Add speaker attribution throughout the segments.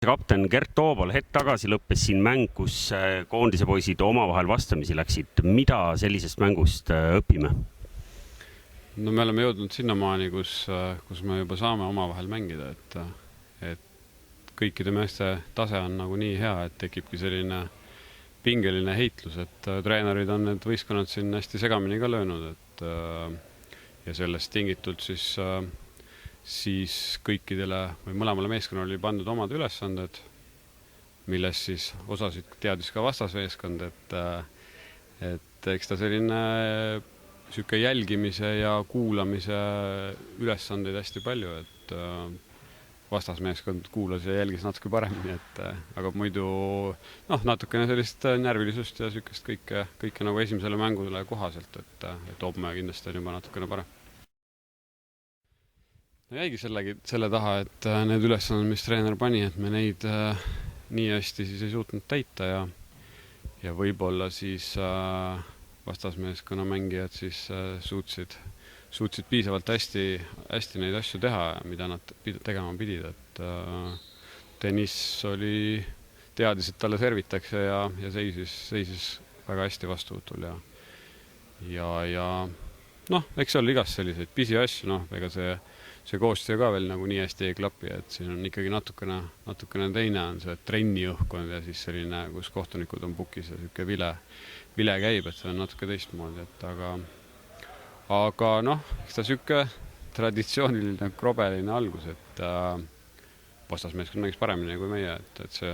Speaker 1: Kapten Gert Toobal, hetk tagasi lõppes siin mäng, kus koondise poisid omavahel vastamisi läksid. Mida sellisest mängust õpime?
Speaker 2: No me oleme jõudnud sinnamaani, kus me juba saame omavahel mängida, et kõikide meeste tase on nagu nii hea, et tekibki selline pingeline heitlus, et treenerid on need võistkonnad siin hästi segamini ka löönud, ja sellest tingitult siis kõikidele või mõlemale meeskonnale oli pandud omad ülesanded, millest siis osasid teadis ka vastasmeeskond, et eks ta selline sihuke jälgimise ja kuulamise ülesandeid hästi palju, et vastasmeeskond kuulas ja jälgis natuke paremini, aga muidu natukene sellist närvilisust ja sihukest kõike nagu esimesele mängule kohaselt, et homme kindlasti on juba natukene parem. Jäigi selle taha, et need ülesanded, mis treener pani, et me neid nii hästi siis ei suutnud täita ja võib-olla siis vastasmeeskonna mängijad siis suutsid piisavalt hästi neid asju teha, mida nad tegema pidid, et Deniss teadis, et talle servitakse ja seisis väga hästi vastuvõtul ja eks oli igast selliseid pisi asju, ega see koostöö ka veel nagu nii hästi ei klapi, et siin on ikkagi natukene teine on see trenni õhkkond ja siis selline, kus kohtunikud on pukis ja sihuke vile käib, et see on natuke teistmoodi, et aga eks ta sihuke traditsiooniline krobeline algus, et vastasmeeskond mängis paremini kui meie, et see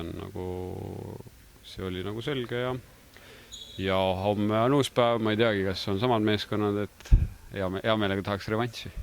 Speaker 2: oli nagu selge ja homme on uus päev, ma ei teagi, kas on samad meeskonnad, et hea meelega tahaks revanssi.